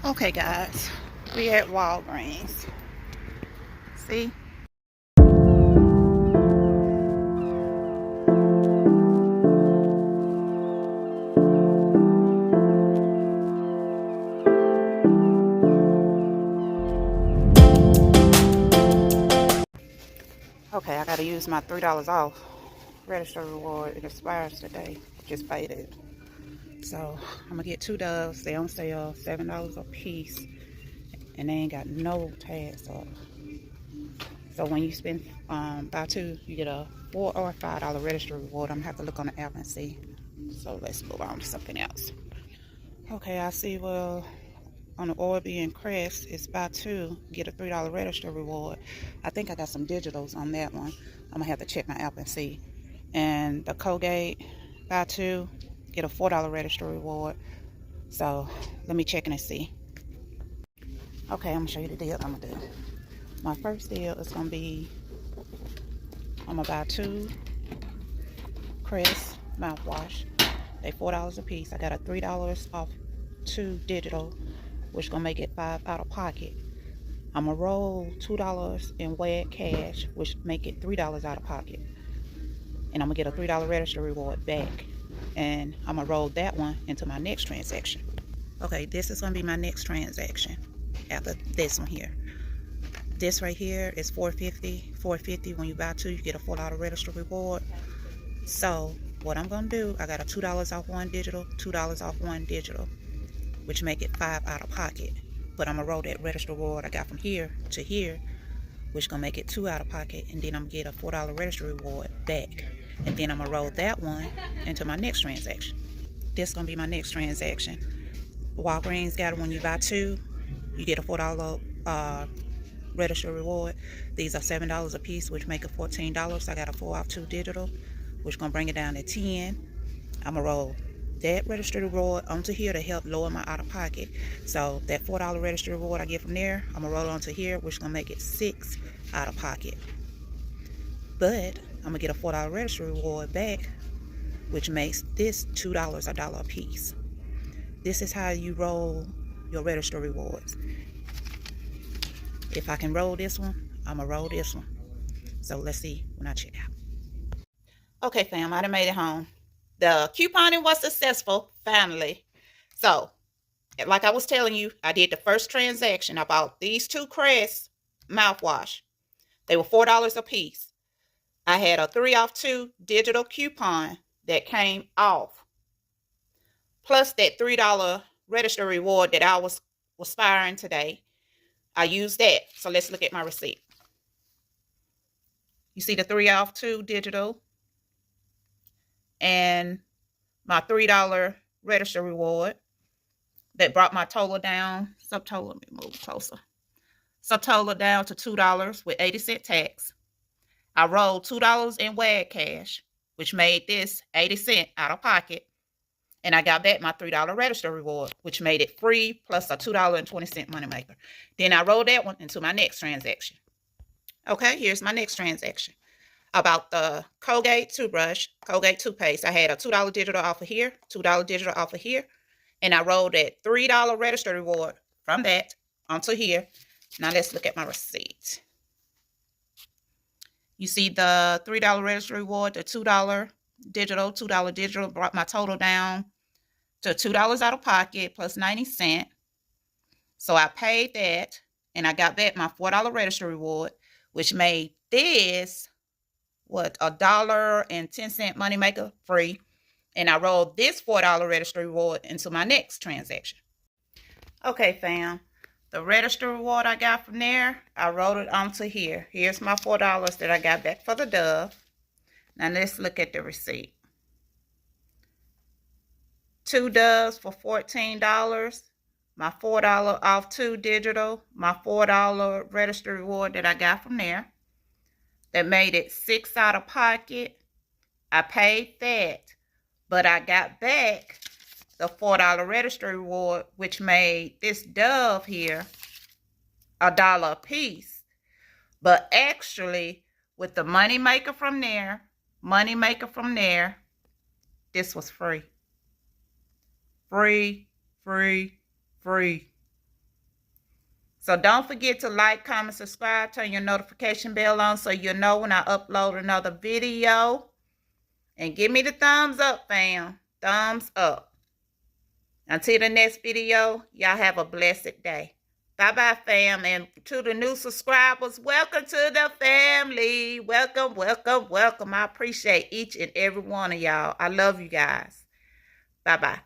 Okay, guys, we at Walgreens. See? Okay, I gotta use my $3 off register reward. It expires today. Just paid it. So I'm gonna get 2 doves. They on sale, $7 a piece, and they ain't got no tags up. So when you spend buy 2, you get a $4 or $5 register reward. I'm gonna have to look on the app and see. So let's move on to something else. Okay, I see. Well, on the Orby and Crest, it's buy 2, get a $3 register reward. I think I got some digitals on that one. I'm gonna have to check my app and see. And the Colgate, buy 2, get a $4 register reward. So let me check and see. Okay, I'm gonna show you the deal I'm gonna do. My first deal is gonna be, I'm gonna buy 2 Crest mouthwash. They $4 a piece. I got a $3 off 2 digital, which gonna make it 5 out of pocket. I'm gonna roll $2 in WAG cash, which make it $3 out of pocket. And I'm gonna get a $3 register reward back. And I'm gonna roll that one into my next transaction. Okay, this is gonna be my next transaction after this one here. This right here is $4.50. $4.50 when you buy 2, you get a $4 register reward. So what I'm gonna do, I got a $2 off 1 digital, $2 off 1 digital, which make it 5 out of pocket. But I'm gonna roll that register reward I got from here to here, which gonna make it 2 out of pocket, and then I'm gonna get a $4 register reward back. And then I'm gonna roll that one into my next transaction. This gonna be my next transaction. Walgreens got it when you buy 2, you get a $4 register reward. These are $7 a piece, which make it $14. I got a 4 off 2 digital, which gonna bring it down to 10. I'm gonna roll that register reward onto here to help lower my out of pocket. So that $4 register reward I get from there, I'm gonna roll it onto here, which is gonna make it 6 out of pocket. But I'm gonna get a $4 register reward back, which makes this $2 a dollar a piece. This is how you roll your register rewards. If I can roll this one, I'm gonna roll this one. So let's see when I check out. Okay, fam, I done made it home. The couponing was successful, finally. So, like I was telling you, I did the first transaction. I bought these 2 Crest mouthwash. They were $4 a piece. I had a 3 off 2 digital coupon that came off. Plus that $3 register reward that I was expiring today. I used that. So let's look at my receipt. You see the 3 off 2 digital and my $3 register reward that brought my total down. Subtotal, let me move closer. Subtotal down to $2 with 80-cent tax. I rolled $2 in WAG cash, which made this 80 cents out of pocket. And I got back my $3 register reward, which made it free plus a $2.20 money maker. Then I rolled that one into my next transaction. Okay, here's my next transaction. About the Colgate toothbrush, Colgate toothpaste. I had a $2 digital off of here, $2 digital off of here, and I rolled that $3 register reward from that onto here. Now let's look at my receipt. You see the $3 register reward, the $2 digital brought my total down to $2 out of pocket plus 90 cents. So I paid that, and I got back my $4 register reward, which made this $1.10 money maker free. And I rolled this $4 register reward into my next transaction. Okay, fam. The register reward I got from there, I rolled it onto here. Here's my $4 that I got back for the dove. Now let's look at the receipt. 2 doves for $14. My $4 off 2 digital. My $4 register reward that I got from there. That made it 6 out of pocket. I paid that, but I got back the $4 register reward, which made this dove here $1 a piece. But actually, with the money maker from there, this was free. Free. So don't forget to like, comment, subscribe, turn your notification bell on so you'll know when I upload another video. And give me the thumbs up, fam. Thumbs up. Until the next video, y'all have a blessed day. Bye-bye, fam. And to the new subscribers, welcome to the family. Welcome, welcome, welcome. I appreciate each and every one of y'all. I love you guys. Bye-bye.